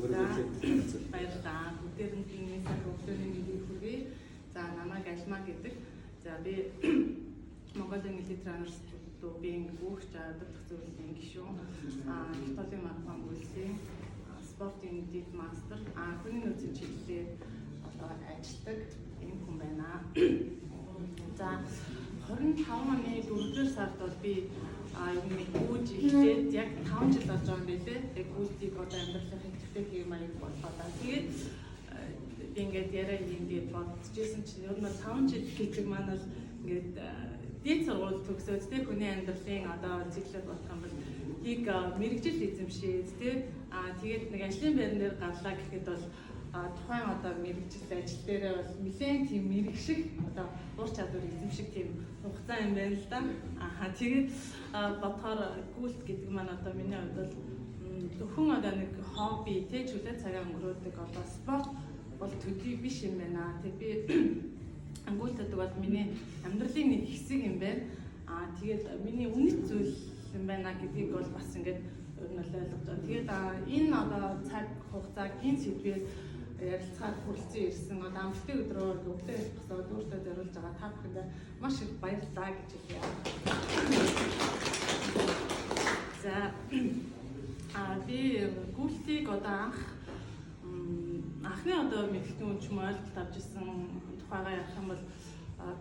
Баярлалаа. Бүгдээрэнд нь цаг өглөөний мэндийг хүргэе. За намайг Алма гэдэг. За би Монголын литератур клубын бүх чадвар зөвлөлийн гишүүн. Хятадын марафон бүлгийн спортын дид мастер. Хүний нөөцийн чиглэлээр одоо ажилладаг юм хүн байна. За 25 оны 4-р сард бол би юм гүйж ихлээд яг 5 жил болж байгаа юм билээ. Тэг гүйжийг одоо амьдралын хэвтэй хэм маяг болгоод тэгээд ингээд яриа ингээд бодчихсон чинь ер нь 5 жил гэдэг маань бол ингээд дээд сургууль төгсөөд тэг хүний амьдралын одоо циклээр бодох юм бол тийг мэрэгжил эзэмшээд тэгээд нэг ажлын байран дээр гарлаа гэхэд бол тухайн одоо мэрэгжил ажил дээрээ бол нэлээд тийм мэрэгших одоо ур чадвар эзэмших тийм хугацаа юм байна л да. Тэгээд бодохоор гүйлт гэдэг маань одоо миний хувьд бол зөвхөн одоо нэг хобби тэг чөлөө цагаа өнгөрөөдөг одоо спорт бол төдий биш юм байна. Тэг би гүйлтэдэг бол миний амьдралын нэг хэсэг юм байна. Тэгээд миний үнэт зүйл юм байна гэдгийг бол бас ингээд ер нь ойлгож байгаа. Тэгээд энэ одоо цаг хугацааг энэ сэдвээр ярилцахад хүрэлцэн ирсэн одоо амралтын өдрөөр өглөө босоод өөртөө зориулж байгаа та бүхэндээ маш их баярлалаа гэж хэлье. За би гүйлтийг одоо анхны одоо мэдлэгтэн үуч юм ойлголт авч ирсэн тухайгаа ярих юм бол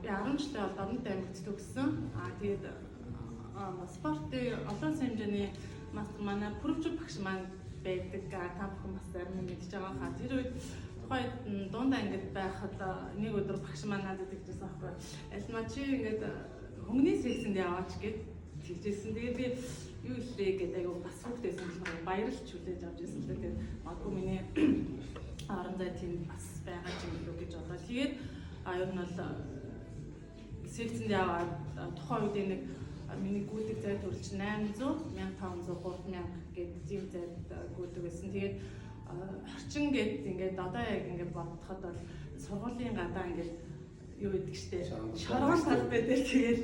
би 10 жилээ бол Орон аймагт төгссөн. Тэгээд спортын олон хэмжээний мастер манай Пүрвчү багш маань байдаг. Та бүхэн бас зарим нь мэдж байгаа хаа. Тэр үед тухайд дундаа ингэж байхад нэг өдөр багш маань надад хэлжсэн аахгүй. Альма чи ингэж хөнгөний сексэнд яваач гэд хэлжсэн. Тэгээд би юу илээ гэдэг айгу бас хүүхдээсэн болохоор баярлж хүлээж авч ирсэн. Тэгээд магадгүй миний орон зай тийм бас байгаа юм билүү гэж бодлоо. Тэгээд ер нь бол сексэнд яваад тухайн үед нэг миний гүйдэг зай төрөлч 800, 1500, 3000 гэдэг тийм зайд гүйдэг байсан. Тэгээд орчин гээд ингээд одоо яг ингээд бодоход бол сургуулийн гадаа ингээд юу гэдэг штэ шоргоон талбай дээр тэгээд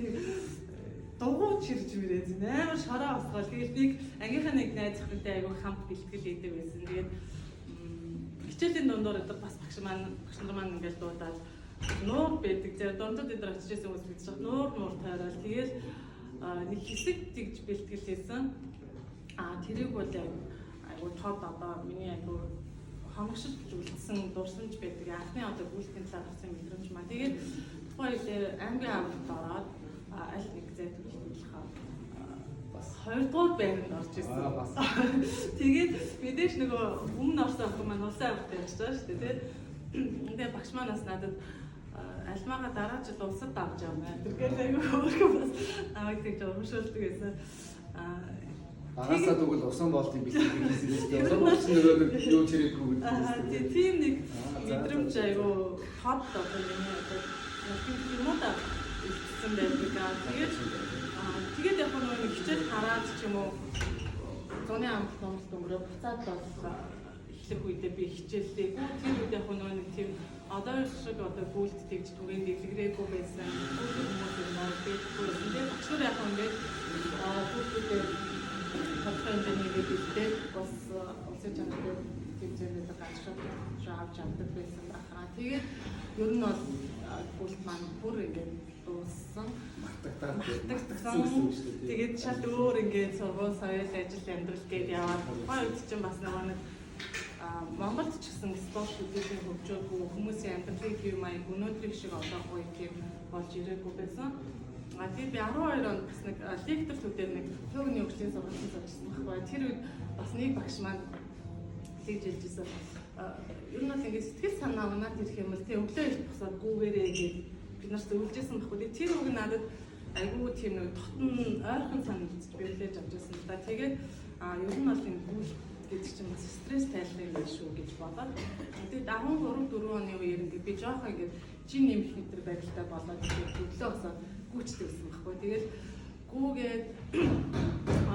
дугуйч ирж мөрөөд амар шороо осгол. Тэгээд би ангийнхаа нэг найз охинтой айгүй хамт бэлтгэл хийдэг байсан. Тэгээд хичээлийн дундуур өдөр бас багш нар маань ингээд дуудаад нуур байдаг. Тэгээд дундад өдөр очижсэн хүмүүс мэдчих нуур тойрол. Тэгээд нэг хэсэг тэгж бэлтгэл хийсэн. Тэрийг бол айгу тод одоо миний айгу хомгшилж үлдсэн дурсамж байдаг. Анхны одоо гүйлтийн талаар авсан мэдрэмж маань. Тэгээд тухайн үед аймгийн авралт ороод аль нэг зай төлөвлөхөө бас 2 дугаар байранд орж ирсэн. Тэгээд мэдээж нөгөө өмнө орсон охин маань улсын авралт явж байгаа шүү дээ. Тэгээд багш манаас надад Альмаага дараа жил улсад авч явна. Тэгэхээр айгүй өөрөө бас намайг тэгж урамшуулдаг байсан. Анхаасаа тэгвэл усан болтын бэлтгэл хийсэн шүү дээ. Усан болсон нөгөө юу чирээгүй гэдэг. Тийм нэг мэдрэмж айгүй хот одоо юм уу да ирсэн байдаг. Тэгээд яг нэг хичээл хараад ч юм уу зуны амт өнгөрөө буцаад бол эхлэх үедээ би хичээлээ. Тэр үед яг нэг тийм одоо шиг одоо гүйлт тэгж түгээн дэлгэрээгүй байсан. Хүмүүс нэр бэлтгэхгүй. Тэгээд багш нар яг ингээд гүйлтээ хатсан дэнийгээ бэлдээ бас улсын чанарыг тэмцээнд гацшаад авч авдаг байсан баха. Тэгээд ер нь бол гүйлт маань бүр ингээд дууссан. Мартагдсан. Тэгээд шал өөр ингээд сургууль соёл ажил амьдрал гээд яваад гоё үед чинь бас нэг Монголд ч гэсэн спорт хөдөлгөөний хөгжөөгүй хүмүүсийн амьдралын хэв маяг өнөөдрийг шиг одоогүй тийм болж ирээгүй байсан. Тэгээд би 12 онд бас нэг лектор төдөр нэг төгний хөгжлийн сургалтанд зоржсон байхгүй. Тэр үед бас нэг багш маань тэгж хэлжсэн. Ер нь л ингээд сэтгэл санаа манад ирэх юм бол тэг өглөө их босоод гүүгээрээ гээд бид нарт өвлжсэн байхгүй. Тэр үг надад айгүй тийм нэг дотн ойрхон санагдаж би хүлээж авч байсан л да. Тэгээд ер нь бол энэ гүйл гэдэг чинь бас стресс тайлбар юм шүү гэж бодоод. Тэгээд 13-4 оны үеэр ингээд би жоохон ингээд жин нэмэх мэтэр байдалтай болоод өглөө босоод гүйчдэг гэсэн байхгүй. Тэгээд гүүгээд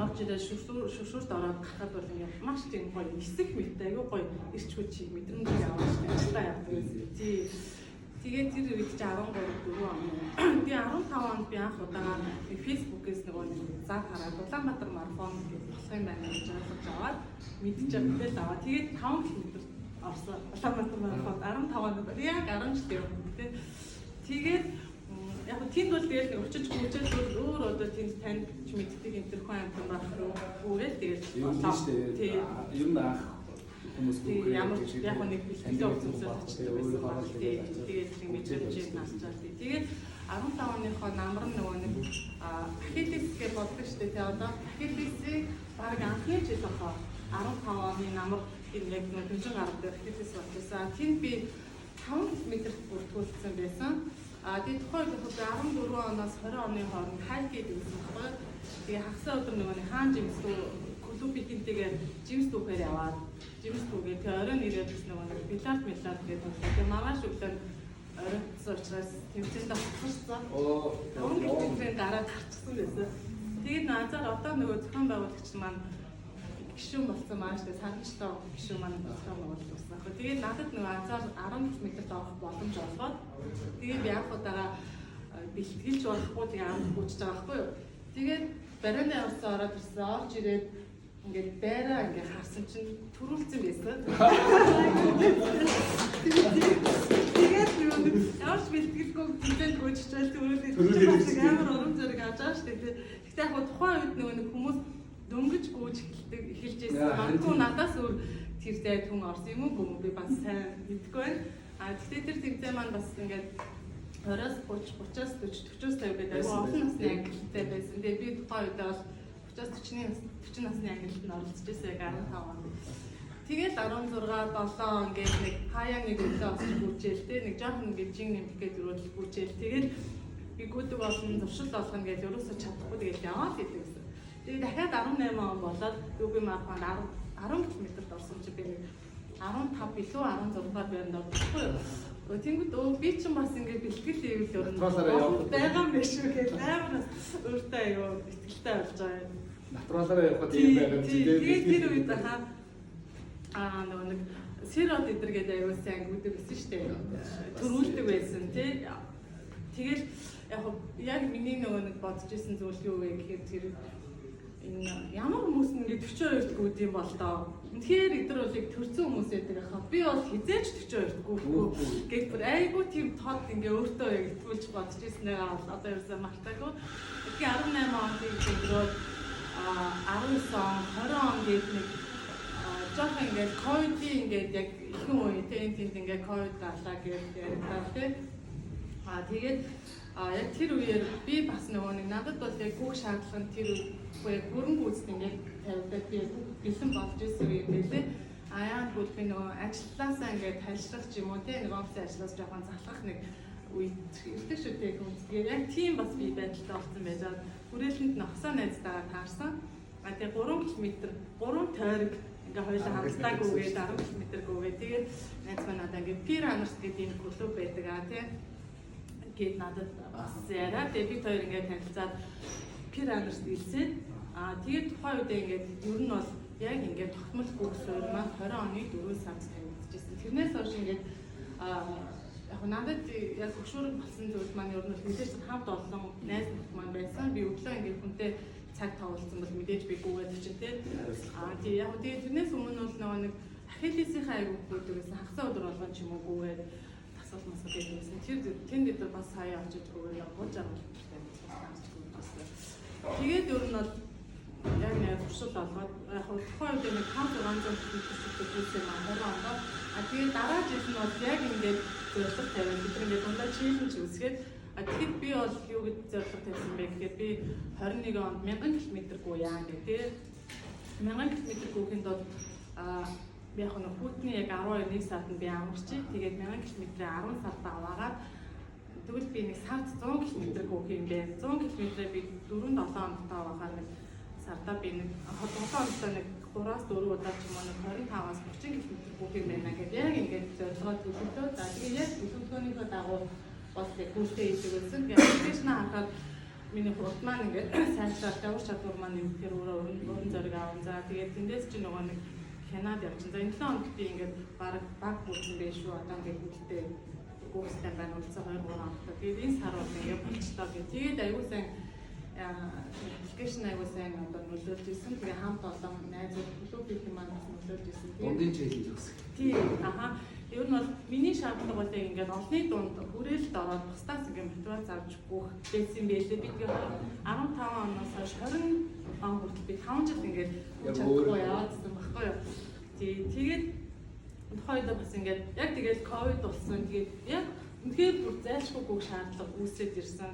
орж ирээд шүршүрт ороод гарахад бол ингээд маш тийм гоё нисэх мэт айгүй гоё ирч хүч мэдрэмж аваад ажиллаа явдаг гэсэн. Тэгээд тэр үед чи 13 4 он. Тэгээ 15 онд би анх удаа Facebook-ээс нөгөө заг хараад Улаанбаатар марафон гэж болох юм байна гэж ойлгож аваад мэдчихэж мэдээлэл аваа. Тэгээд 5 км орсон. Улаанбаатар марафон 15 онд яг 10 жил явсан. Тэгээд яг тэнд бол тэгээд нэг очиж гүйжэл өөр одоо тэнд танд ч мэддэг энэ төр хүн амтан байх үүрэл тэгээд ер нь анх хүмүүс ямар яг нэг бэлтгэл үзүүлсэн очдог байсан. Тэгээд тийм мэдээж наачаад тэгээд 15 оныхоо намар нөгөө нэг Ахиллес гэж боддог шүү дээ. Одоо Ахиллесийг баг анхны жил бахаа 15 оны намар энэ яг нэг хэмжин гардаг Ахиллес болчихсон. Тэнд би 5 км бүртгүүлсэн байсан. Тэгээд тухайн үед 14 оноос 20 оны хооронд хайк гэдэг юм байна. Тэгээ хагас өдөр нөгөө нэг хаан жимсдүү клубын хинтэйгээр жимсдүүхээр яваад жимсдүүгээ тэгээ оройн ирээд нөгөө нэг билард гэдэг нь тэгээ маргааш өглөө оройцсон учраас тэмцээнд авчихсан. Өөрөөр гараад гарчихсан байсан. Тэгээд наазаар одоо нөгөө зохион байгуулагч маань гişүүн болсон маш их саранчтай гişүүн маань зохион байгуулсан. Тэгээд надад нөгөө азар 10 км авах боломж олгоод тэгээд би анх удаага бэлтгэлж болохгүй тэгээ амт гүйж байгаа байхгүй юу. Тэгээд барианы явсан ороод ирсэн орж ирээд ингээд байраа ингээд харсан чинь төрүүлсэн байсан. Тэгээд нөгөө явж бэлтгэлгүй тэмдэн гүйж чал төрүүлээд амар урам зориг авч байгаа шүү дээ. Гэхдээ яг тухайн үед нөгөө нэг хүмүүс дөнгөж гүйж эхэлж байсан. Магадгүй надаас өөр тэр зайд хүн орсон юм уу би бас сайн мэдгүй байна. Гэхдээ тэр тэмцээн маань бас ингээд 20-аас 30-аас 40-40-аас 50 гэдэг аюу олон насны ангилалтай байсан. Тэгээ би тухайн үед бол 40 насны ангилалд нь оролцож байсан яг 15 онд. Тэгээд 16 7 ингээд нэг хаяа нэг өглөө осч гүйжээл тэ нэг жоохон ингээд жин нэмэх гээд өрөөлөл гүйжээл. Тэгээд би гүдэг болсон зуршил болгоно гэж ерөөсөө чадахгүй тэгээд яваад идэвсэн. Тэгээд дахиад 18 он болоод Юби марафонд 10 км-д орсон чи би 15 билүү 16 байранд орчихгүй юу. Тэнгүүд би ч бас ингээд бэлтгэл хийвэл өөрөө байгаа юм биш үү гэж амар өөртөө аюу итгэлтэй болж байгаа юм. Натуралаараа явахад юм байгаа юм чи тэгээд тэр үед нөгөө нэг сэрод эдэргээд аюу сайн гүдэг байсан шүү дээ. Төрүүлдэг байсан тий. Тэгэл яг миний нөгөө нэг бодож исэн зүйл юу вэ гэхээр тэр энэ ямар хүмүүс ингээд 42-т гүйд юм бол доо. Үнэхээр эдгээр болыг төрсөн хүмүүс байдаг хаа. Би бол хизээч 42-т гүйхгүй. Гэт бүр айгуу тийм тод ингээ өөртөө яг итгүүлж бодож ирснээр одоо ерөөсөө мартаагүй. Тэгэхээр 18 онд ingроод 19 он 20 он гээд нэг жоох ингээд ковидын ингээд яг ихэнх үе тэнд ингээд ковид гарлаа гэж яриад тий. Тэгээд яг тэр үеэр би бас нөгөө нэг надад бол яг бүх шаардлага нь тэр үе бүрэн гүйцэд ингээд тавьдаг би бэлэн болж ирсэн юм байлээ. Яагаад гэвэл би нөгөө ажилласаа ингээд тайлшрах ч юм уу те нэг офис ажиллаас жоохон залхах нэг үед ирдэг шүү дээ хүмүүс. Тэгээд яг тийм бас би байдалтай болсон байжаад хүрээлэнд нь хосоо найзтайгаа таарсан. Тэгээ 3 км 3 тойрог ингээ хоёулаа хамтдаагүйгээд 10 км гүйгээд тэгээд найз маань надаа ингээ Пир Анерс гэдэг юм клуб байдаг тий. Гээд надад бас яриа. Тэгээд бид хоёр ингээ танилцаад Пир Анерс гэлсээд тэгээд тухайн үед ингээ ер нь бол яг ингээ тогтмол курс маань 20 оны 4 сард тавигдчихсэн. Тэрнээс хойш ингээ яг надад яг хөшүүрэг болсон зүйл маань ер нь мэдээж хамт олон найз нөхд маань байсан. Би өглөө ингээ хүнтэй цаг тавуулсан бол мэдээж би гүгээд чинь тий. Тий яг тэгээд тэрнээс өмнө бол нөгөө нэг Ахиллесийн аяг өгдөг гэсэн хагас өдөр болгон ч юм уу гүгээд тасал масал гэсэн. Тэр тэнд дээр бас сая очиж гүгээд явж байгаа юм байна. Тэгээд ер нь бол яг нэг туршил олгоод яг тухайн үед нэг 5-600 км-ийн маань 20 онд тэгээд дараа жил нь бол яг ингээд зорилго тавиад бид ингээд дундаа челленж үүсгээд тэгэхэд би бол юу гэж зорилго тавьсан бэ гэхээр би 21 онд 1000 км гуяа гэдэг. 1000 км гүйхэнд бол би яг нэг хүүтний яг 12 сард нь би амарчиг. Тэгээд 1000 км-ийн 10 сард аваагаад тэгвэл би нэг сард 100 км гүйх юм бэ. 100 км-ийг би 4-7 хоногтой авахаар нэг сардаа би нэг 7 хоногтой нэг 3-4 удаа ч юм уу 25-аас 30 км гүйх юм байна гэдэг. Яг ингээд зорилгоо төлөвлөө. За тэгээд яг төлөвлөгөөнийхөө дагуу бас яг гүйцэтгэж хийдэг байсан. Тэгээд аппликейшн харахад миний хурд маань ингээд сайжраад явж чадвар маань нэмэхээр өөрөөр зориг аав. За тэгээд тэндээс чи нөгөө нэг Канад явчихсан. За энэ 7 онд би ингээд баг бүрсэн байх шүү. Одоо ингээд хөлтэй курстай байна үлцээ 2-3 хоногтой. Тэгээд энэ сар бол ингээд болчлоо гэх. Тэгээд аюул сайн аппликейшн аюул сайн одоо нөлөөлж ирсэн. Тэгээд хамт олон найзууд клубийн маань нөлөөлж ирсэн. Дундын челленж үүсгэх. Тийм. Ер нь бол миний шаардлага бол ингээд олны дунд хүрээлэлд ороод бусдаас ингээд мотивац авч гүөх байсан байлээ. Би тэгээд 15 оноос хойш 20 он хүртэл би 5 жил ингээд чадахгүй яваадсан баггүй юу. Тэгээд тухайд бас ингээд яг тэгээд ковид болсон. Тэгээд яг үнэхээр бүр зайлшгүй гүөх шаардлага үүсээд ирсэн.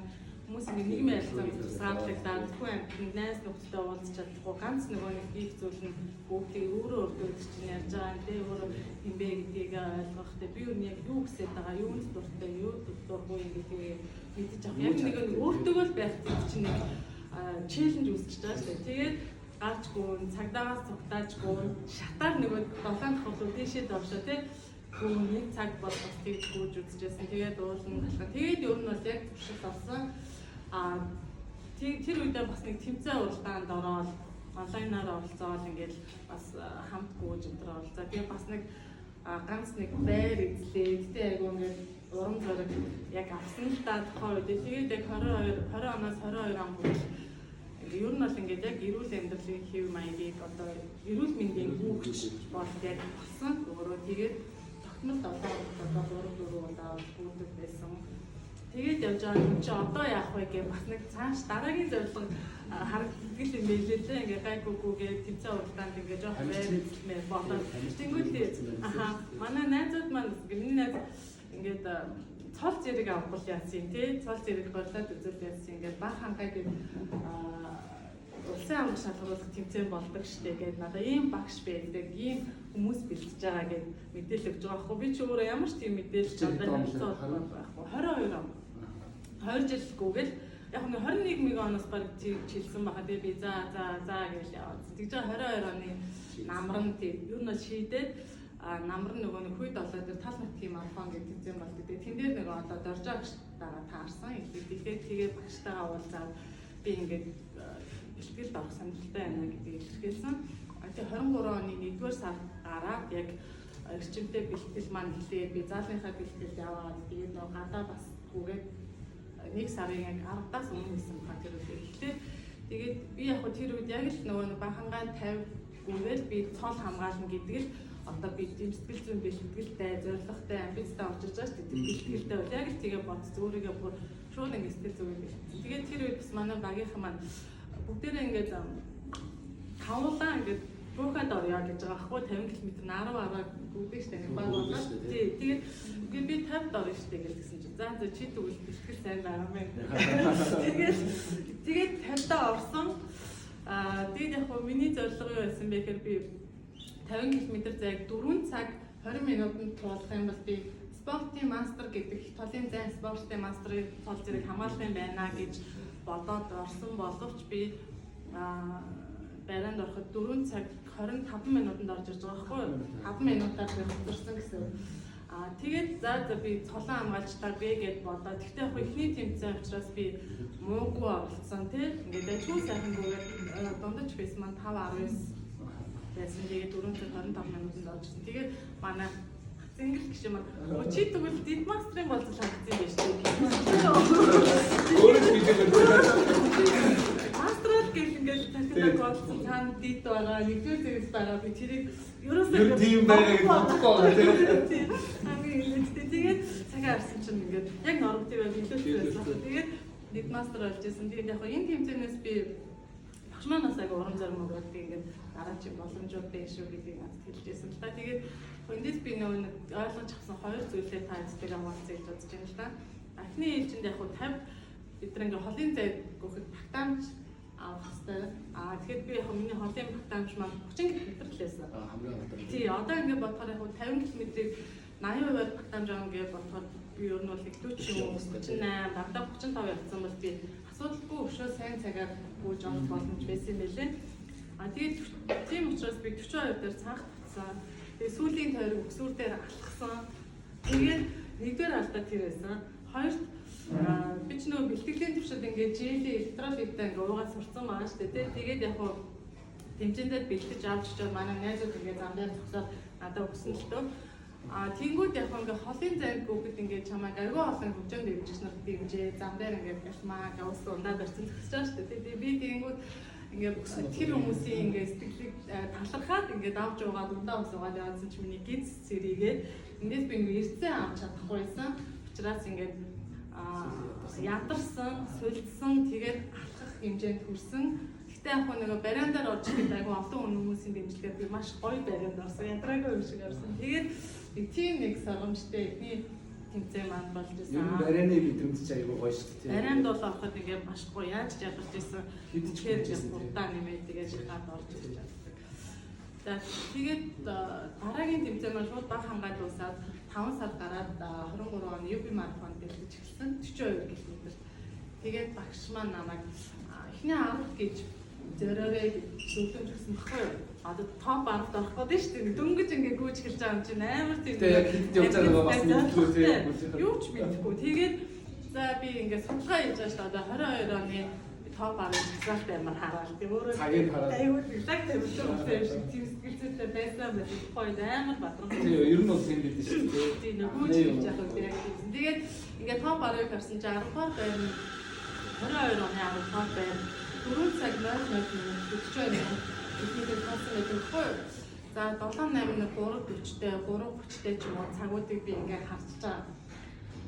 Хүмүүс ингээд нийгмийн харилцаанд тусгаарлагдаад зөвхөн амьд найз нөхдөдөө уулзч чадахгүй ганц нөгөө нэг их зүйл нь бүгдийг өөрөө өөртөө чинь ярьж байгаа юм те өөрөө хинбэ гэдгийг ойлгох те би юу яг юу гэсэж байгаа юунд дуртай юу дургүй юм гэдгийг мэдчих авах яг нэг өөртөө л байх чинь нэг челленж үүсчихэж байгаа шүү дээ. Тэгээд гарчгүй цагдаагаас цугтаажгүй шатаар нөгөө 7 дахь бол тийшээ доошоо те гүн нэг цаг бол бас тэгж гүйж үзчихсэн. Тэгээд уулна талхаа. Тэгээд ер нь бол яг туршилт болсон. Тэр үедээ бас нэг тэмцээн уралдаанд ороод онлайнаар оролцоод ингээд бас хамт гүйж өдрөө оролцоо. Тэгээд бас нэг ганц нэг байр эзлээд тэ айгуу ингээд урам зориг яг авсан л та тухайн үед. Тэгээд яг 20 оноос 22 он хүртэл ер нь бол ингээд яг эрүүл амьдралын хэв маягийг одоо эрүүл мэндийн хүүхч бол яг болсон. Өөрөө тэгээд тогтмол одоо 3-4 удаа гүйдэг байсан. Тэгээд явж байгаа чи одоо яах вэ гэх бас нэг цааш дараагийн зорилго харагддаг юм байлээ л ингээ гайгүйгүйгээ тэмцээн уралдаанд ингээ жоох байр болоод тэнгуүлээ манай найзууд маань миний найз ингээд цол зэрэг авбал яасан тий цол зэрэг борлоод үзэл яасан ингээд баг хангай гэдэг улсын амрах шалгаруулах тэмцээн болдог штэ гэдэг надаа ийм багш байдаг ийм хүмүүс бэлтэж байгаа гэдэг мэдээлэл өгж байгаа хгүй би ч өөрөө ямар ч тийм мэдээлэл надад хэлсэн байхгүй 22 он 2 жилгүйгээл яг нэг 21 оноос баг чилсэн баха тэгээ би за гэж яваад тэгж 22 оны намран тийм юу нь шийдээд намар нөгөө нэг хүйд олоод тэр тал матгийн марафон гэдэг тэмцээн болдог. Тэгээ тэн дээр нэг одоо доржоо гэж дараа таарсан. Ихлэхдээ тэгээ багштайгаа уулзаад би ингээд бэлтгэлд орох сонирхолтой байна гэдгийг илэрхийлсэн. Тэгээ 23 оны 1-р сард гараад яг эрчимтэй бэлтгэл маань эхлээд би заалынхаа бэлтгэлд яваад тэгээд нөгөө гадаа бас гүгээд 1 сарын яг 10-аас өмнө хийсэн баг тэр үед эхлээд тэгээд би яг тэр үед яг л нөгөө бахангаа 50 гүгээд би цол хамгаална гэдэг л одоо би сэтгэл зүйн бэлтгэлтэй зорилготой амбицтай орж иж байгаа шүү дээ. Бэлтгэлтэй бол яг л тэгээ бодц өөрийгөө бүр шууд ингэ сэтгэл зүйн бэлтгэл. Тэгээд тэр үед бас манай багийнхан маань бүгдээрээ ингээд тавуулаа ингээд буухад орё гэж байгаа байхгүй 50 км 10 гүдэг шүү дээ. Баг болоо. Тэгээд би 50-д орё шүү дээ гэсэн чинь. За чи тэгвэл бэлтгэл сайн байгаа юм. Тэгээд 50-д орсон. Тэгээд яг хөө миний зорилго юу байсан бэ гэхээр би 50 км зайг 4 цаг 20 минутанд туулах юм бол би спортын мастер гэдэг толын зайн спортын мастерыг тол зэрэг хамгаалах юм байна гэж бодоод орсон боловч би байранд ороход 4 цаг 25 минутанд орж ирж байгаа байхгүй юу? 5 минутаар би хөдөрсөн гэсэн. Тэгээд за би цолон хамгаалжтаа бэ гэд бодоод тэгтээ яг ихний тэмцээн учраас би муугүй оролцсон тий. Ингээд ажгүй сайхан гүгээд дундаж фейс маань 5-19 байсан. Тэгээд 4 цаг 25 минутанд оржсэн. Тэгээд манай Зингэл гişэ маань чи тэгвэл дид мастрын болцол хагдсан юм биш үү? Өөрөө мэдээлэл Мастрал гэх ингээд тантай голцсон цаана дид байгаа. Нэгдүгээр зэрэгс байгаа. Би тэрийг ерөөсөө тийм байгаа гэж бодохгүй байгаа тийм. Тэгээд цагаа арсан чинь ингээд яг нормтив билүүтэй байсан. Тэгээд дид мастер болж исэн. Тэгээд яг энэ тэмцээнээс би багш манаас аяга урам зориг өгөөд ингээд дараа чи боломжууд байх шүү гэдгийг надад хэлжсэн л та. Тэгээд эндээс би нэг ойлгож авсан хоёр зүйлээ та эцтэй хаваалцъя гэж бодож байна л да. Ахны ээлжинд яг 50 бид нэг холын зайд гөхөд багтаамж авах хэрэгтэй. Тэгэхээр би яг миний холын багтаамж маань 30 км л байсан. Хамгийн одоо. Тий, одоо ингээд бодохоор яг 50 км-ийг 80% багтаамж авах гэж бодохоор би ер нь бол ихэвч 38, дандаа 35 явцсан бол би асуудалгүй өшөө сайн цагаар гүйж авах боломж байсан юм байлээ. Тэгээд тийм учраас би 42 дээр цанх татсан. Тэгээ сүүлийн тойрог өксүр дээр алхсан. Тэгээд нэгдүгээр алдаа тэр байсан. Хоёрт би ч нөгөө бэлтгэлийн төвшөд ингээд жилийн электролиттэй ингээд уугаад сурцсан байгаа шүү дээ. Тэгээд яг хуу тэмцээндээ бэлтгэж авч чад манай найзууд ингээд зам дээр зогсоод надад өгсөн л төө. Тэнгүүд яг ингээ холын зайг бүгд ингээ чамайг аягүй олон хөгжөөнд дэвжиж нар дэмжээ. Зам дээр ингээ галмаа гавс ундаа барьсан зогсож байгаа шүү дээ. Тэгээ би тэнгүүд ингээ тэр хүмүүсийн ингээ сэтгэлийг талархаад ингээ давж уугаад ундаа усуугаад яваадсан чи миний гиз сэрийгээд эндээс би ингээ ирцэн авч чадахгүйсэн. Учираас ингээ ядарсан, сулдсан, тэгээд алхах хэмжээнд хүрсэн. Гэхдээ яг нэг бариандаар орж ирэхэд аягүй олон хүмүүсийн дэмжлэгээр би маш гоё барианд орсон. Ядраагүй юм шиг орсон. Тэгээд тийм нэг саргамжтай ихний тэмцээн маань болж байсан. Ер нь барианы мэдрэмж чи аягүй гоё шүү дээ. Барианд бол ороход ингээ маш гоё яаж ядарч байсан. Тэгэхээр урдаа нэмээд тэгээд шахаад орж ирж чаддаг. Тэгээд дараагийн тэмцээн маань шууд баг хангаад дуусаад 5 сар гараад 23 оны UB марафон бэлдэж эхэлсэн 42 км. Тэгээд багш маань намайг эхний 10 гэж зөрөөрэй гэж зөвлөмж өгсөн баггүй юу? Одоо топ 10-д орох гэдэг шүү дээ. Дөнгөж ингээ гүйж эхэлж байгаа юм чинь амар тийм. Тэгээд яг хэд явж байгаа бас мэдгүй тийм. Юу ч мэдэхгүй. Тэгээд за би ингээ судалгаа хийж байгаа шүү дээ. Одоо 22 оны топ 10 хязгаартай амар хараад тийм өөрөө цагийг хараад аюул exact тавьсан шиг тийм сэтгэлзүйтэй байсан байх гоё амар бадран. Тийм ер нь бол тийм бид шүү дээ. Тийм нөгөөж хийж яах вэ яг тийм. Тэгээд ингээ топ 10-ыг харсан чи 10 дугаар байр 22 оны 10 дугаар байр 4 цаг 00 минут 40 минут ихнийхээ тоосон байдаг хгүй. За 7-8 3:40-тэй 3:30-тэй ч юм уу цагуудыг би ингээ харж байгаа.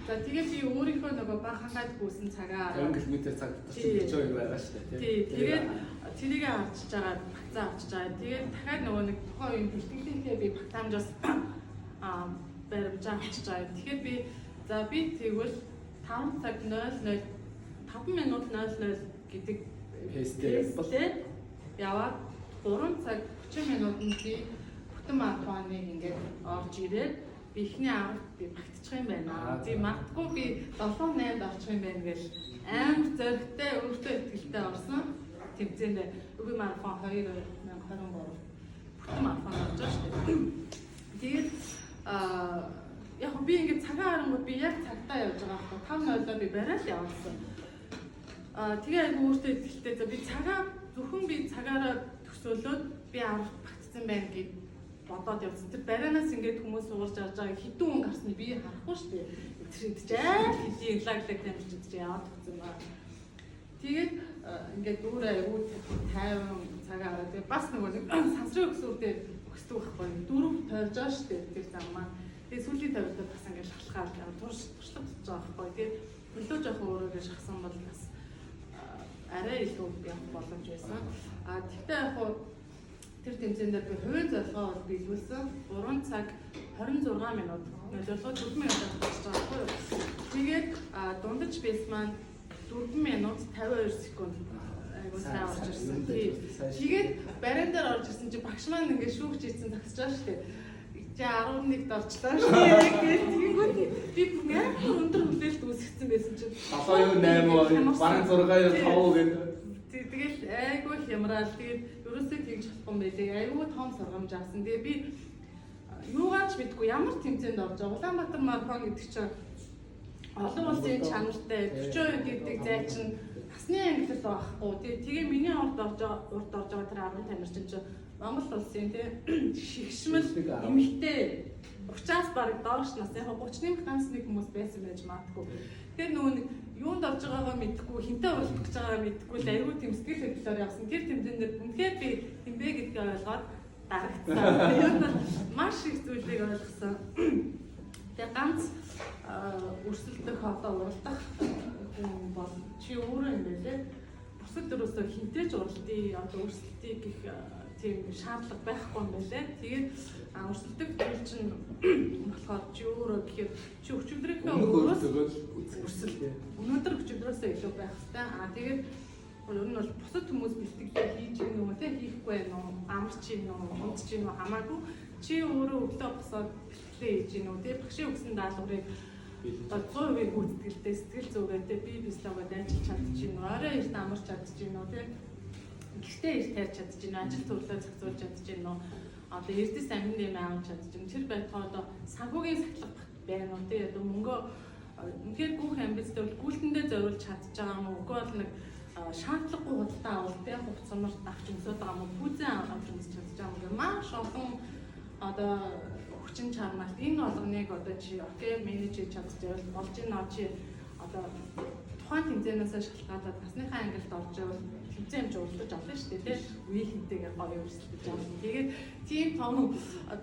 За тэгээд би өөрийнхөө нөгөө баг хангаад гүйсэн цагаа 20 км цаг 42 байгаа шүү дээ. Тийм. Тэгээд тэрийг авчиж байгаа, багцаа авчиж байгаа. Тэгээд дахиад нөгөө нэг тухайн үеийн бэлтгэлийнхээ би багтаамжаас баримжаа авчиж байгаа. Тэгэхээр би за би тэгвэл 5 цаг 00 5 минут 00 гэдэг пэстэй яваад 3 цаг 40 минутанд би бүтэн марафоныг ингээд орж ирээд би ихний 10-д би багтчих юм байна. Тийм магадгүй би 7-8-д орчих юм байна гэж амар зоригтой, өөртөө итгэлтэй орсон. Тэмцээндээ UB марафон 2023 бүтэн марафон орж байгаа шүү дээ. Тэгээд яг би ингээд цагаан харангууд би яг цагтаа явж байгаа байхгүй 5:00-аар би бариад явсан. Тэгээ айгу өөртөө итгэлтэй. За би цагаа зөвхөн би цагаараа төсөөлөөд би 10 багтсан байна гэж бодоод явсан. Тэр барианаас ингээд хүмүүс уурж авч байгаа хэдэн хүн гарсныг би харахгүй шүү дээ. Тэр идчихээ хэдий лаглаг тамирч идчихээ яваад өгсөн ба. Тэгээд ингээд өөр айгу 50 цагаараа тэгээ бас нөгөө нэг сансрын өксүүртэй өксдөг байхгүй. 4 тойрж байгаа шүү дээ тэр зам маань. Тэгээ сүүлийн тавилтад бас ингээд шалхахаар туршлага тусаж байгаа байхгүй. Тэгээд нөлөө жоох өөрөөрөө шахсан бол бас арай илүү явах боломж байсан. Тэгтээ яг тэр тэмцээнд би хувийн зорилгоо бол биелүүлсэн. 3 цаг 26 минут. Зорилгоо 4 минут болчихж байгаа байхгүй юу? Тэгээд дундаж бейс маань 4 минут 52 секунд айгуу сайн орж ирсэн. Тэгээд бариан дээр орж ирсэн чи багш маань ингээд шүүгч ийдсэн тагсаж байгаа шүү дээ. Чи 11-д орчлоо шүү дээ. Тэгэнгүүт би яг өндөр хүлээлт үүсгэсэн байсан чинь 7-8 бараг 6-5 гэдэг. Тэгэл айгүй хямрал. Тэгээд ерөөсөө тэгж болохгүй байлээ. Айгүй том сургамж авсан. Тэгээ би юугаач мэдгүй ямар тэмцээнд орж байгаа. Улаанбаатар марафон гэдэг чинь олон улсын чанартай 40% гэдэг зай чинь насны ангиллал байхгүй. Тэгээ миний урд орж байгаа тэр 10 тамирчин чинь Монгол улсын шигшмэл эмэгтэй 30-аас бараг доош нас яг 30-ны ганц нэг хүмүүс байсан байж магадгүй. Тэгэхээр нөгөө нэг юунд орж байгаагаа мэдгүй, хинтээ уулзах гэж байгаагаа мэдгүй л аюу тийм сэтгэл хөдлөлөөр явсан. Тэр тэмцээнд үнэхээр би хинбэ гэдгийг ойлгоод дарагдсан. Тэр нь маш их зүйлийг ойлгосон. Тэгээ ганц өрсөлдөх одоо уралдах хүн бол чи өөрөө юм байлээ. Бусад дөрөөсөө хинтээж уралдъя, одоо өрсөлдъя гэх тийм шаардлага байхгүй юм байлээ. Тэгээд өрсөлдөх зүйл чинь болохоор чи өөрөө гэхээр чи өчигдрийнхээ өөрөөс өрсөлдөө. Өнөөдөр өчигдрөөсөө илүү байх хэрэгтэй. Тэгээд ер нь бол бусад хүмүүс бэлтгэлээ хийж гэнэ үү те хийхгүй байх уу, амарч гин үү, унтж гин үү хамаагүй чи өөрөө өглөө босоод бэлтгэлээ хийж гэнэ үү те багшийн өгсөн даалгаврыг 100% гүйцэтгэлтэй сэтгэл зүгээтэй би бислогоо дайчилж чадчихна. Орой эрт амарч чадчихна үү те. Гэхдээ эрт тарьж чадчихна. Ажил төрлөө зохицуулж чадчихна. Одоо эрдэс амин дэм аавч чадчихна. Тэр байтугай одоо санхүүгийн сахилга байна уу те. Одоо мөнгө үнэхээр гүөх амбицтай бол гүйлтэндээ зориулж чадчих байгаа юм уу? Үгүй бол нэг шаардлагагүй худалдаа авалт яг хугацаанд авч өмсөд байгаа юм уу? Пүүзэн авч өмсөж чадчих байгаа юм. Маш олон одоо хүчин чармаас энэ болгоныг одоо чи окей менеж хийж чадчихвал болж ийн чи одоо тухайн тэмцээнээс шалтгаалаад насныхаа ангилд орж ивэл тэмцээн жуулдаж авлаа шүү дээ тий. Үе хинтэйгээр гоё өрсөлдөж авна. Тэгээд тийм том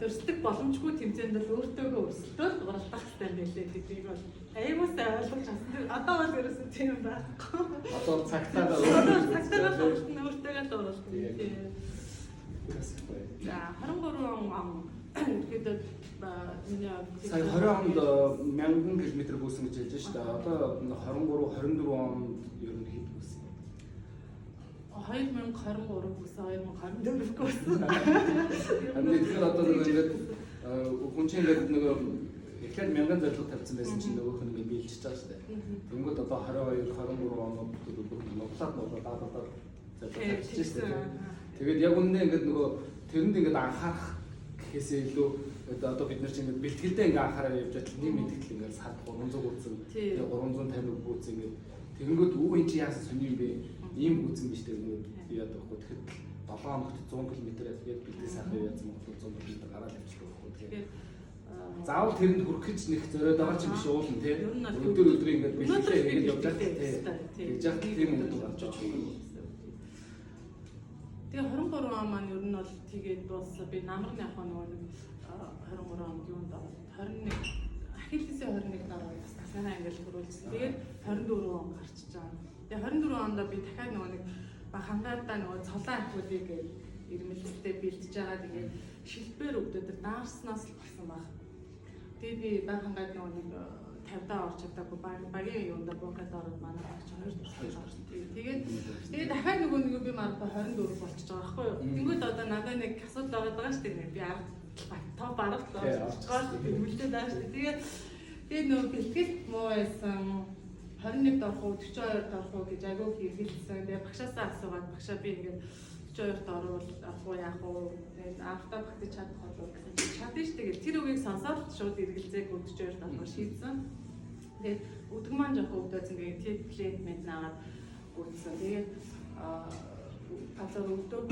өрсөлдөх боломжгүй тэмцээнд л өөртөөгөө өрсөлдөөл уралдах хэрэгтэй байлээ гэдгийг бол аюулсаа ойлгож авсан. Одоо бол ерөөсөө тийм байхгүй. Одоо цагтаа өөртөөгөө л уралдах. За 23 он ерөөдөө миний сая 20 онд 1000 км гүйсэн гэж хэлж шүү дээ. Одоо 23 24 онд ер нь хэд гүйсэн? 2023 гүйсэн 2024 гүйсэн. Тэгэхээр одоо ингээд хүн чинь ингээд нөгөө эхлээд 1000 зорилго тавьсан байсан чинь нөгөөх нь ингээд биелчихэж байгаа шүү дээ. Тэнгүүд одоо 22 23 онод нуглаад даадаад зорилго тавьчихсан шүү дээ. Тэгээд яг үнэндээ ингээд нөгөө тэрэнд ингээд анхаарах гэхээсээ илүү одоо бид нар чинь бэлтгэлдээ ингээ анхаарал явж байгаа тийм мэдгэдэл ингээ сар 300 үүсэн 350 үүсэн ингээ тэгэнгүүт үү эн чи яасан сони юм бэ ийм үүсэн биш тэгээд яад байхгүй тэгэхэд 7 хоногт 100 км-ээс гээд бэлтгэл сайхан яасан бол 100 км гараад явчихдаг байхгүй тэгээд заавал тэрэнд хүрэх гэж нэг зориод байгаа ч биш уулна тий өдөр ингээ бэлтгэлээ ингээ явж байгаа тий гэж яах тийм юм гарч байгаа. Тэгээ 23 он маань ер нь бол тэгээд дууссан би намрын яг нөгөө нэг 23 онд юунд 21 Ахиллесийн 21 дараа бас насны ангил хөрүүлсэн. Тэгээд 24 он гарчиж байгаа. Тэгээд 24 онд би дахиад нөгөө нэг хангаадаа нөгөө цолон ахиулыг ирмэлцтэй бэлдэж байгаа. Тэгээд шилбээр өвдөд даарснаас л болсон баг. Тэгээд би хангаад нөгөө нэг 50-аа орч чадаагүй багийн юунда буукад ороод манай багч 2 туршиж орсон. Тэгээд дахиад нөгөө нэг би мараа 24 болчихж байгаа байхгүй юу. Тэнгүүд одоо надад нэг асуудал байгаа даа шүү дээ. Би топ 10-т орчихгоо үлдээд байгаа шүү дээ. Тэгээд нөгөө бэлтгэл муу байсан 21-д орох уу 42-д орох уу гэж агуу хэрэгэлсэн. Тэгээд багшаасаа асуугаад багшаа би ингээд 42-д орвол авах уу яах уу автаа багтаж чадах болов гэсэн чинь чадна шүү дээ. Тэр үгийг сонсоод шууд эргэлзээг 42-д орох шийдсэн. Тэгээд өдөг маань жоох өвдөөс ингээд тип плеймент наагаад гүйтсэн. Тэгээд газар өвдөг.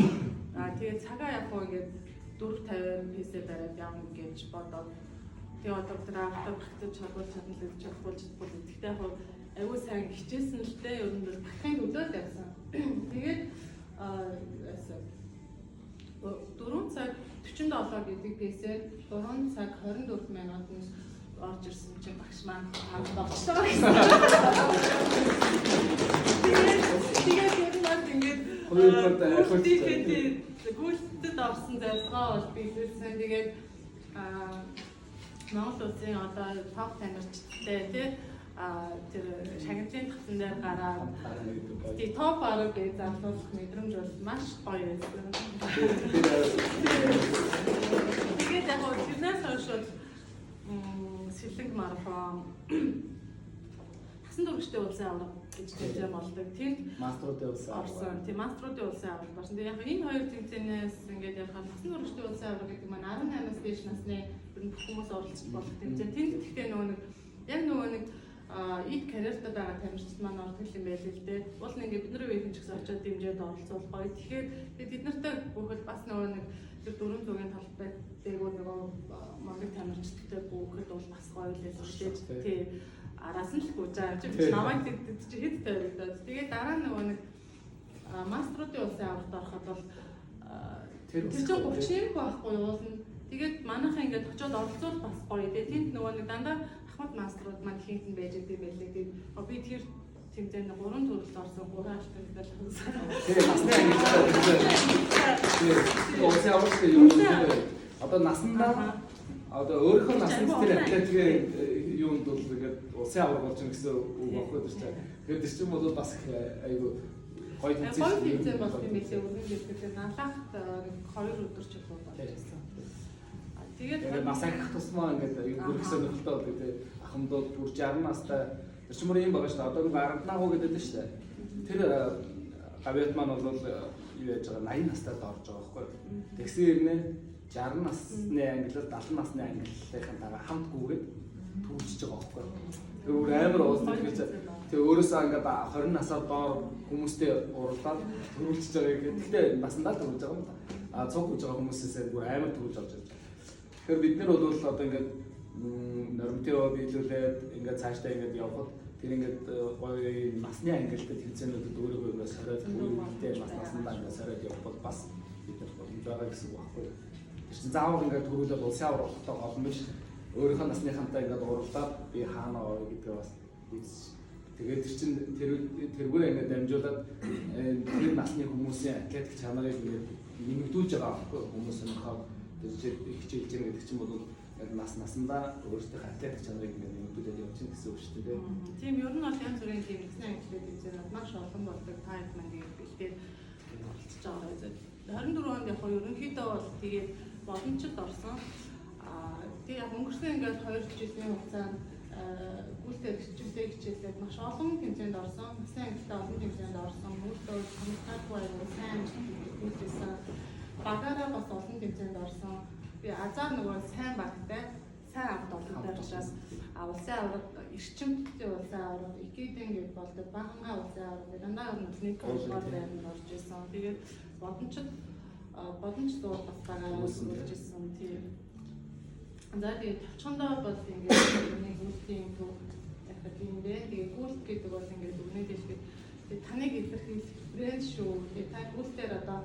Тэгээд цагаа явах уу ингээд 450 пс бариад явна гэж бодоод тэгээд одоо тэр автаа багтаж чадвал чадна л гэж чадвал гэхдээ яг аюу сайн хичээсэн л дээ ер нь бол багтахын төлөө байсан. Тэгээд 4 цаг 47 гэдэг пс-ээр 3 цаг 24 минутанд орж ирсэн чинь багш маань болчихсон гэсэн. Тэгээд ер нь бол ингээд гүйлтэд орсон зорилгоо бол биелүүлсэн. Тэгээд Монгол улсын одоо топ танирчтай тий тэр шагналын татсан дээр гараад тий топ 10 гэж зарлуулах мэдрэмж бол маш гоё байсан. Тэгээд яг гоо тэрнээс хойш сэлэнг марафон насан туршидын улсын авраг гэж тэмцээн болдог. Тэнд маструудын улсын орсон. Тийм маструудын улсын авраг болсон. Тэгээ яг энэ хоёр тэмцээнээс ингээд яг насан туршидын улсын авраг гэдэг маань 18-аас дээш насны бүх хүмүүс оролцож болох тэмцээн. Тэнд гэхдээ нөгөө нэг яг нөгөө нэг эд карьертаа байгаа тамирчид маань ордог юм байл л дээ. Уул ингээд бидний үеийн ч гэсэн очиод дэмжээд оролцуулах гоё. Тэгэхээр бид нартай бүхэл бас нөгөө нэг тэр 400-ийн талбай дээгүүр нөгөө монгол тамирчидтай бүхэд бол бас гоё л байсан шүү дээ. Тий. Араас нь л гүйж авч намайг чи хэд тавигдаад. Тэгээд дараа нөгөө нэг маструудын улсын аврагт ороход бол тэр чинь 30 байхгүй юу? Тэгээд манайхаа ингээд очиод оролцвол бас гоё. Тэгээд тэнд нөгөө нэг дандаа ахмад маструуд маань хийх нь байж байгаа байлээ. Тэгээд би тэр тэмцээнд 3 төрөлд орсон 3 алтан медаль авсан. Тэгээд насны ангилалтай улсын аврагт юу вэ? Одоо наснаа одоо өөрийнхөө насны тэр атлетикийн юунд бол ингээд улсын авраг болж байгаа гэсэн үг баггүй дэрч. Тэгээд тэр чинь бол бас айгу гоё тэмцээн болсон юм билээ. Өргөн гэлтэй налахт 2 өдөр ч болоо болсон. Тэгээд нас ахих тусмаа ингээд аюу бүрх сонирхолтой болдог тий. Ахмадууд бүр 60 настай тэр чинь мөр юм байгаа шүү дээ. Одоо гарантнаа хуу гэдэг нь шүү дээ. Тэр гавьяат маань бол юу яаж байгаа 80 настай орж байгаа байхгүй. Тэгсэн юм 60 насны ангилал 70 насны ангиллалын дараа хамт гүгээд түүжиж байгаа байхгүй. Тэр өөр амар уулздаг гэж тэг өөрөөсөө ингээд 20 насаар доор хүмүүстэй уралдаад төрүүлчихэж байгаа гэх. Гэхдээ насандаа төрүүлж байгаа юм да. Цуг гэж байгаа хүмүүсээс бүр амар төрүүлж авч байгаа. Тэгэхээр бид нар бол одоо ингээд норматив биелүүлээд ингээд цаашдаа ингээд явхад тэр ингээд гоё насны ангилалтай тэмцээнүүдэд өөрийгөө ингээд сороод үүрэгтэй бас насандаа ингээд сороод явбал бас бид нар боломж байгаа гэсэн үг байхгүй. Тэр чинь заавал ингээд төрүүлээд улсын авралтай олон биш өөрийнхөө насныхантай ингээд уурлаад би хаана орё гэдгээ бас тэгээд тэр чинь тэргээр ингээд дамжуулаад тэр насны хүмүүсийн атлетик чанарыг ингээд нэмэгдүүлж байгаа байхгүй хүмүүс өнөхөө тэр хичээлж байгаа гэдэг чинь бол яг насандаа өөрсдийнхөө атлетик чанарыг ингээд нэмэгдүүлээд явж байгаа гэсэн үг шүү дээ. Тийм ер нь бол янз бүрийн тийм нэгэн ангиллал үзээд маш олон болдог тайп маань бэлдээд болчихж байгаа юм. 24 онд яг ерөнхийдөө бол тэгээд боломжит орсон. Тэгээд яг өнгөрсөн ингээд 2 жилийн хугацаанд гүйцэтгэх хичээлээд маш олон тэмцээнд орсон. Насны ангилалтай олон тэмцээнд орсон. Өөртөө хамтдаггүй сайн гүйцэтгсэн. Багаараа бас олон тэмцээнд орсон. Би азар нөгөө сайн багтай сайн авд олонтой учраас улсын авраг эрчимтэй улсын авраг икидэн гэж болдог баахангаа улсын авраг дандаа нэг олгоор байранд орж исэн. Тэгээд боломж зур бас байгаа болж исэн. Тийм. За тэгээд товчхондоо бол ингээд нэг гүйлтийн төв яг тийм дээ. Тэгээд гүйлт гэдэг бол ингээд өгнөдөөс тэгээд таныг илэрхийлэх брэнд шүү. Тэгээд та гүйлтээр одоо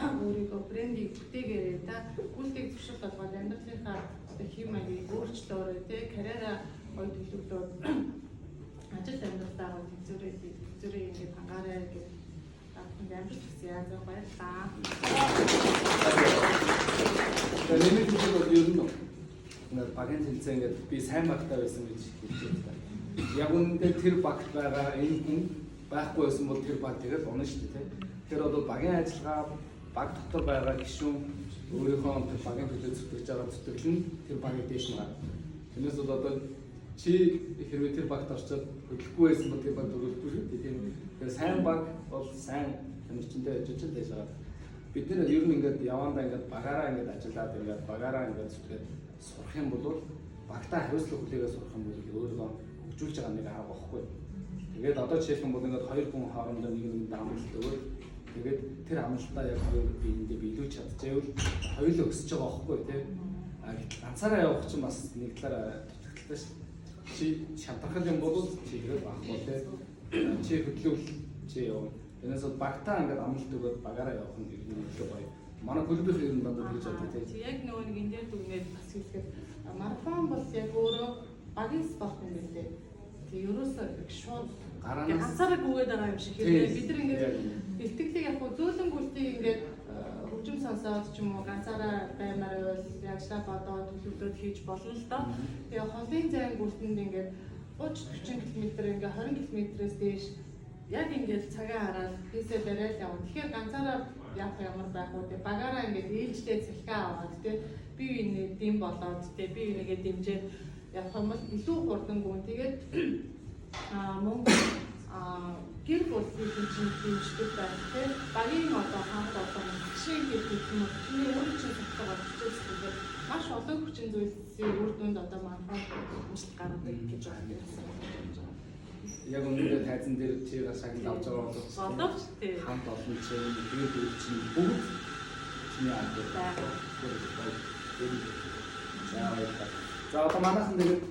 өөрийнхөө брендийг бүтээгээрээ та гүйлтийг зөвшөөрөл болгоод амьдралынхаа хэв маягийг өөрчлөөрэй тий карьераа гоё төлөвлөөд ажил амьдралдаа гоё төвзөрөө ингээд хангаарай гэж таахын амжилт хүсье. За баярлалаа. Тэгээд нэг зүйл бол ер нь багийн тэмцээн ингээд би сайн багтаа байсан гэж хэлдэг та. Яг үүндээ тэр багт байгаа энэ хүн байхгүй байсан бол тэр баг тэгэл унаа шүү дээ. Тэр бол багийн ажиллагаа баг дотор байгаа гишүүн өөрийнхөө тэр багийн төлөө зүтгэж байгаа зүтгэл нь тэр багийн дээш нь гарна. Тэрнээс бол одоо чи хэрвээ тэр багт орчоод хөдлөхгүй байсан бол тэр баг дөрөвдөө шүү дээ. Тэгэхээр сайн баг бол сайн тамирчинтай ажиллаж байгаа. Бид нэр ер нь ингээд явандаа ингээд багаараа ингээд ажиллаад ингээд багаараа ингээд зүтгээд сурах юм бол багтаа хариуцлага хүлээгээ сурах юм бол өөрийгөө хөгжүүлж байгаа нэг арга واخгүй. Тэгээд одоо жишээлх юм бол ингээд хоёр хүн хоорондоо нэг амралт өгөөд тэгээд тэр амралтаа яг биендээ биелүүлж чадчихвэл хоёулаа өсөж байгаа واخгүй тий. Ганцаараа явах чинь бас нэг талаараа дутагдaltaй шүү. Чи шантархал юм бол чи тэгээд багхгүй тий. Чи хөдлөвл чи яв. Энэс багтаа ингээд амралт өгөөд багаараа явах нь нэг гоё. Манай клубийн ер нь дандаа хийж байгаа тийм. Яг нөгөө нэг энэ дээр дүгнээд бас хэлэхэд марафон бол яг өөрөө багийн спорт юм билээ. Тэгээ ерөөсөө шууд ганцаараа гүгээд байгаа юм шиг хэлээ. Бид нар ингээд бэлтгэлийг яг зөөлөн гүйлтийг ингээд хөгжим сонсоод ч юм уу ганцаараа баймаар байвал ажлаа бодоод төлөвлөлт хийж болно л доо. Тэгээ холын зайн гүйлтэнд ингээд 30-40 км ингээд 20 км-ээс дээш яг ингээд цагаа хараад хийсээ бариад явна. Тэгэхээр ганцаараа яг ямар байх вэ? Багаараа ингээд ээлжтэй цалхаа аваад тий би биений дэм болоод тий би бинийгээ дэмжээд явах юм бол илүү хурдан гүн. Тэгээд мөн гэр бүлийн чинь дэмждэг байх тий багийн одоо хамт олон машин гэдэг юм уу чиний өөрийн чинь тогтоогоо бичүүлсэн. Маш олон хүчин зүйлсийн үр дүнд одоо марафон амжилт гаргадаг гэж байна. Яг өнөөдөр тайзан дээр чи шагнал авч байгаа бол боловч тий хамт олон чинь тэгээд үйл чинь бүгд чиний ард байгаа. За одоо манайхан тэгээд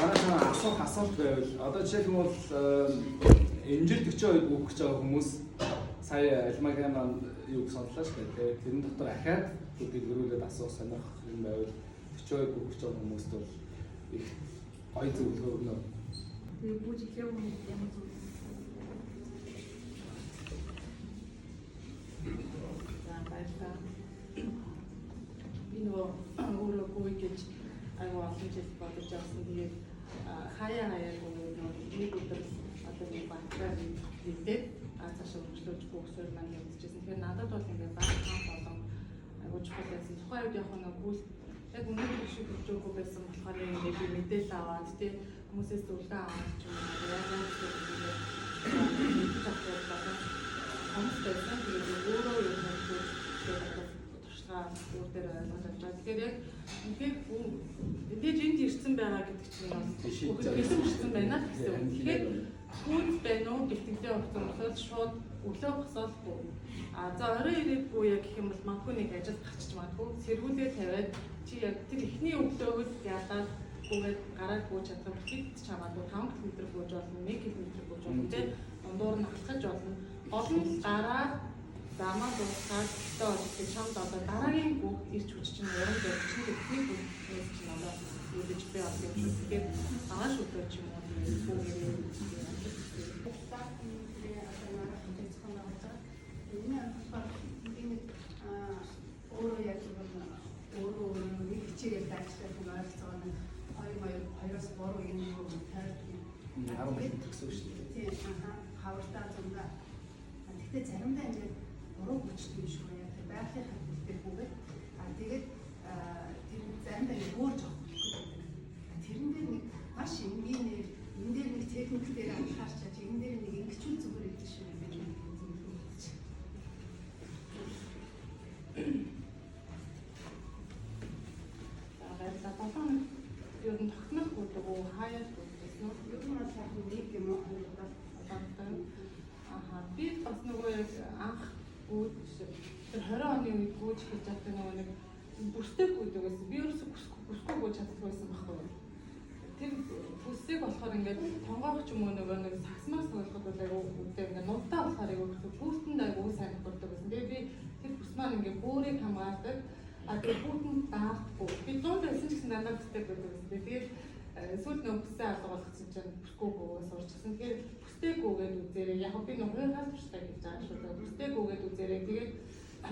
манайхан асуулт байвал одоо жишээлбэл энэ жил 42 бүхэж байгаа хүмүүс сая альмагийн маань юуг сонслоо шүү дээ. Тэрэн дотор ахаад дэлгэрүүлээд асуух сонирх юм байвал 42 бүхэж байгаа хүмүүст бол их гоё зөвлөгөө өгнө. Тэгээ бүжиглээ юм ямар зүйл. За баярлалаа. Би нөгөө өөрөө гуй гэж аюу олон жил бодож авсан. Тэгээд хаяа нэг өдөр одоо нэг багтаа хийдээд цаашаа өргөжлөж бүхсээр маань явуулчихсан. Тэгэхээр надад бол ингээд баг хаан болон аюу чухал байсан. Тухайн үед яг нэг гүйл яг өнөөдөр шиг хөгжөөгүй байсан болохоор ингээд би мэдээлэл аваад тий хүмүүсээс зөвлөгөө аваад ч юм уу яг нэг зүйлээ хамтдаа тэгээд өөрөө юм хэлж туршгаа өөр дээр ойлгож байгаа. Тэгэхээр яг мэдээж энд ирсэн байгаа гэдэг чинь бас ирсэн байна гэсэн үг. Тэгэхээр хүнд байна уу бэлтгэлээ өгсөн болохоор шууд өглөө босоолгүй. За орой ирээгүй яг гэх юм бол магадгүй нэг ажил гарчиж магадгүй сэргүүлээ тавиад чи яг тэр эхний өглөөгөөс ядаад гүгээд гараад гүйж чадсан хэд ч хамаагүй 5 км гүйж болно 1 км гүйж болно те дундуур нь алхаж болно. Гол нь гараад замаа дуусгаад өстөө олж чамд одоо дараагийн бүх ирч хүч чинь уран дээр чинь эхний бүхнээс чинь одоо үүдэж би авах юм шиг. Тэгэхээр ааш өглөө ч юм уу бүгээрээ өөрөө яг өөрөө нэг хичээгээл дайчтай хүн ойлцоо нь 2-оос 3 юм уу тайлбар. 10 төгсөв шүү дээ. Тийм хавартаа зундаа. Гэхдээ заримдаа ингээд буруу хүчтэй юм шиг байна. Тэр байгалийн хаттай бүгээд тэгээд тэр заримдаа өөр жоох. Тэрэн дээр нэг маш энгийн энэ дээр нэг техник дээр анхаарч чаж энэ дээр нэг ингэчүүл зүгээр гэдэг шиг байна. ер нь тогтмол гэдэг үү хаяад гэдэг нь ер нь бол сайхан нэг юм уу би бас нөгөө яг анх гүйж тэр 20 оны үед гүйж хийж байгаа нөгөө нэг бүрстэй гүйдэг байсан. Би ерөөсөө бүсгүй гүйж чаддаг байсан байхгүй юу. Тэр бүсийг болохоор ингээд тонгоох ч юм уу нөгөө нэг сагсмаас ойлгоход бол айгүй үдээ ингээд нутаа болохоор айгүй бүртэнд айгүй сайн болдог байсан. Тэгээ би тэр бүс маань ингээд бөөрийг хамгаалдаг. Тэгээ бүгд даахгүй. Би дунд байсан ч гэсэн дандаа бүстэй байдаг байсан. Тэгээд сүүл нөө бүсээ алга болгосон чинь бүсгүй гүйгээс урчсан. Тэгэхээр бүстэй гүйгээд үзээрэй. Яг би нөхөр хал туштай гэж байгаа шүү дээ. Бүстэй гүйгээд үзээрэй. Тэгээд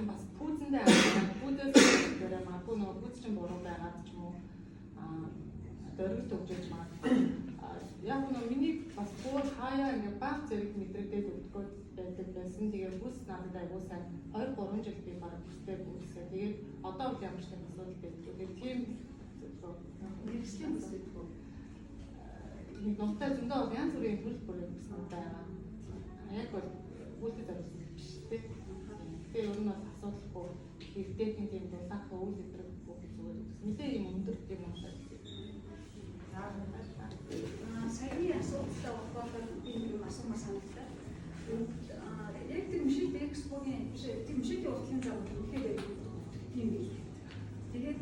бас пүүзэндээ аваад пүүзээс дээр магадгүй нөгөө пүүз чинь буруу байгаад ч юм уу дөрвөлт өгч магадгүй. Яг нөгөө миний бас бүр хаяа ингээ баг зэрэг мэдрэгдээд өгдөгөө байдаг байсан. Тэгээд бүс надад айгуу сайн 2-3 жил би баг бүстэй бүсээ. Тэгээд одоо бол ямар ч юм асуудал байдаг. Тэгээд тийм нэгслийн бүс гэдэг үү? нэг нутаа зөндөө бол янз бүрийн хөл бүрийн бүс байгаа. Яг бол бүстэй зориулсан биш тийм. Тэгээ ер нь бас асуудалгүй эрдээгийн тийм дулаах үйл өдрөг бүх зүгээр мэдээ юм өндөр тийм юм байна. Саяны асуудалтай холбоотой би нэг асуумаар санагдав. Яг тэр мшилт экспогийн тэр мшилтийн уртлын зам үнэхээр тийм юм. Тэгээд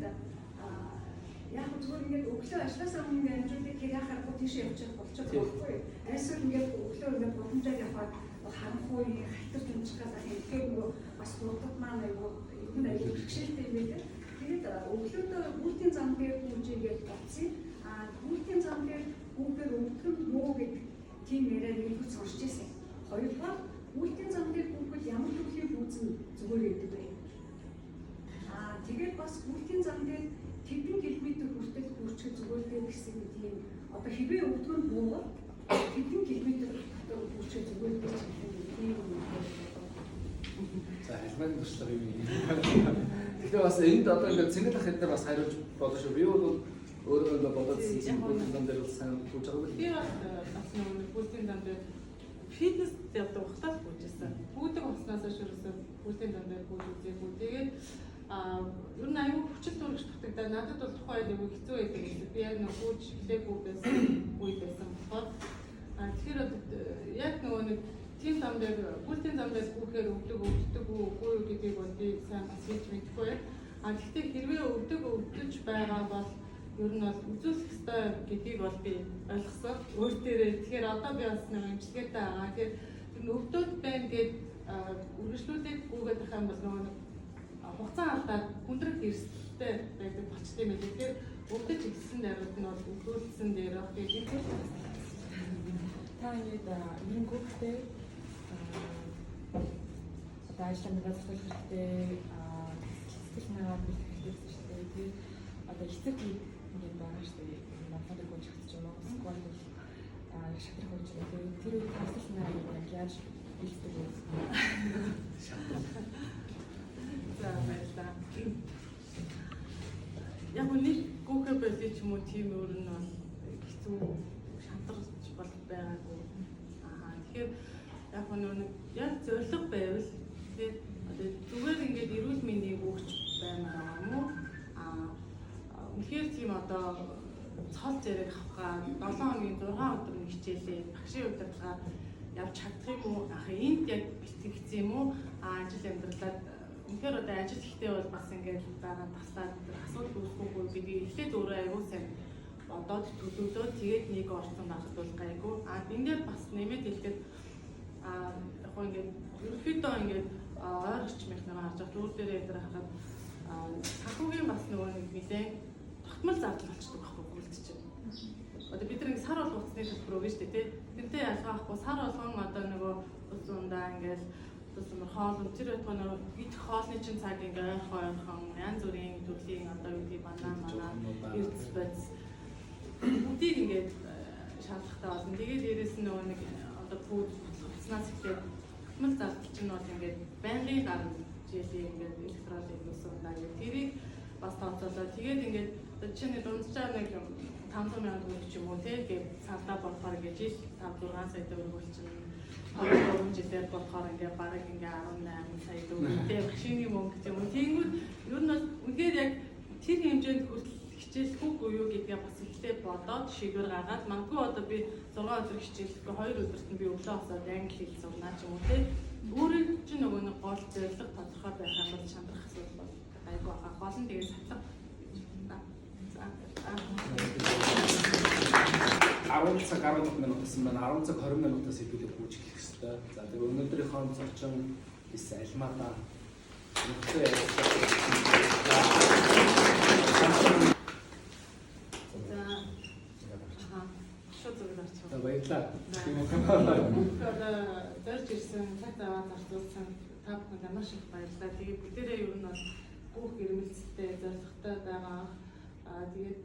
яг зүгээр ингээд өглөө ажилласаа өмнө ингээд амжуулдаг хэрэг яхахгүй тийш явчих болчих байхгүй. Айсаар ингээд өглөө ингээд боломжтой яваад харанхуй хайтар тэмцэх гэдэг юм. Тэгэхээр нөгөө бас дурдд маань айгүй энэ аяг бэрхшээлтэй юм байлаа. Тэгээд өглөөдөө бүртийн зам дээр гүйжээгээд болцсон. Бүртийн зам дээр бүгдээр өвдгөн муу гэдэг тийм яриа нэг сонсч ирсэн. Хоёрдугаар бүртийн зам дээр бүгд ямар төрлийн бүзэн зүгээр гэдэг вэ? Тэгээд бас бүртийн зам дээр тэдэн километр хүртэл хүрчээ зүгээр дээ гэсэн тийм одоо хэвээ өвдгөн буугаар тэдэн километр хүрчээ зүгээр дээ тийм юм. За хэлмэн туслах юм. Тэгэхээр бас энд одоо ингээд цэнгэл ах хэдээр бас хариулж болно шүү. Би бол өөрөө бодоод ирсэн бүлтэн зам дээр сайн гүйж байгаа юм. Би бас нэг бүлтэн зам дээр фитнес явдаг багтаа гүйжсэн. Гүйдэг болсноос шүүрсэн бүлтэн зам дээр гүйж үзээгүй. Тэгээд ер нь аюу хүчил дурагч татагдаа надад бол тухайн үед хэцүү байдаг гэсэн. Би яг нэг гүйж хэлээгүй байсан үед байсан болохоор тэгэхээр яг нөгөө нэг тийм зам дээр бүлтэн зам дээр гүйхээр өвдөг үгүй юу гэдгийг бол би сайн бас хэлж мэдэхгүй. Гэхдээ хэрвээ өвдөж байгаа бол ер нь бол үзүүлэх ёстой гэдгийг бол би ойлгосон. Өөр дээрээ тэгэхээр одоо би бас нэг имчилгээтэй байгаа. Тэгэхээр өвдөд байна гэд үргэлжлүүлээд гүйгээд байх юм бол нөгөө хугацаа алдаад хүндрэх эрсдэлтэй байдаг болчтой юм байна. Тэгэхээр өвдөж ихсэн даруйд нь бол өвдүүлсэн дээр баг гэдэг юм. Та ингээд эренгүүтээ одоо ажилламжаа зөвлөх хэрэгтэй хэсэг нэгээр бэлтгэх хэрэгтэй шүү дээ. Тэгээд одоо хэсэг ингээд байгаа шүү дээ. Монголд гүйж хэвчэж юм уу? Сквад шатрах хурж байгаа. Тэр үед хэсэг нэгээр яаж бэлтгэх вэ? За баярлалаа. Яг нэг гүүхэ байли ч юм уу тийм өөр нь бол хэцүү шантарч бол байгаагүй. Тэгэхээр яг нэг яг зориг байвал тэгээд одоо зүгээр ингээд эрүүл мэндийг өгч баймаар юм уу? Үнэхээр тийм одоо цол зэрэг авахгаа 7 хоногийн 6 өдөр хичээлээ багшийн удирдлага явж чадах юм уу? Ах энд яг бэлтгэгдсэн юм уу? Ажил амьдралаар үнэхээр одоо ажил ихтэй бол бас ингээд дараа таслаад асуудал үүсэхгүй гэдгийг эхлээд өөрөө аягүй сайн бодоод төлөвлөөд тэгээд нэг орсон багтуул гайгүй. Энэ дээр бас нэмээд хэлэхэд яг ингээд ерөнхийдөө ингээд ойр орчмынхаа харж байгаа төр дээр дээр харахад санхүүгийн бас нөгөө нэг нэлээд тогтмол зардал болчихдог байхгүй гүйлдэж байна. Одоо бид нэг сар болгоцны төлбөр өгнө шүү дээ, тий. Тэрнтэй ялгаахгүй сар болгон одоо нөгөө ус ундаа ингээл ус мөр хоол тэр байтугай нөгөө идэх хоолны чинь цаг ингээ ойрхон янз бүрийн төрлийн одоо юу гэдэг банан эрдэс байц бүгдийг ингээд шаардлагатай болно. Тэгээд дээрэс нь нөгөө нэг одоо пүүд хуцнаас ихтэй тогтмол зардал чинь бол ингээд байнгын гарна жилийн ингээд электролик ус ундаа гэх тэрийг бас тооцоолоо. Тэгээд ингээд чинь дунджаа нэг 500,000 төгрөг ч юм уу тий гээ цаадаа болохоор ингээд жил 5-6 сая төгрөг чинь 2 жилээр болохоор ингээд бараг ингээд 18 сая төгрөг тий машины мөнгө ч юм уу тиймүүд ер нь бол үнээр яг тэр хэмжээнд хүртэл хичээлгүй юу гэдгээ бас ихтэй бодоод шийдвэр гаргаад магадгүй одоо би 6 өдөр хичээлэхгүй 2 өдөрт нь би өглөө хосоод англи хэл сурнаа ч юм уу тий өөрөө чинь нөгөө нэг гол зорилго тодорхой байх юм бол чандрах асуудал бол айгүй хаа гол нь тэгээд сатлах 10 цаг 11 минут гэсэн байна. 10 цаг 20 минутаас илүү хууч хэлэх хэрэгтэй. За тэгээ өнөөдрийнхөө зочин бис альмада нүхтэй За баярлалаа. Тэгэхээр зорж ирсэн цаг аваад зарцуулсан та бүхэнд маш их баярлалаа. Тэгээд бүгдээрээ ер нь бол бүх ирмэлцэлтэй зорилготой байгаа. Тэгээд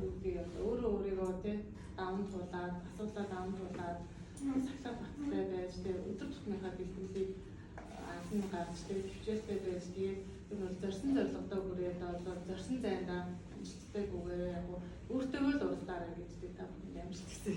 юу гэдэг өөрийгөө тий даван туулаад асуудлаа даван туулаад сахлах баттай байж тий өдөр тутмынхаа бэлтгэлийг анхан гарч тий хвчээлтэй байж тэгээд энэ бол зорьсон зорилготой хүрээд одоо зорьсон зайдаа амжилттай гүгээрээ яг өөртөө л уралдаарай гэж тий та бүхэнд амжилт хүсье.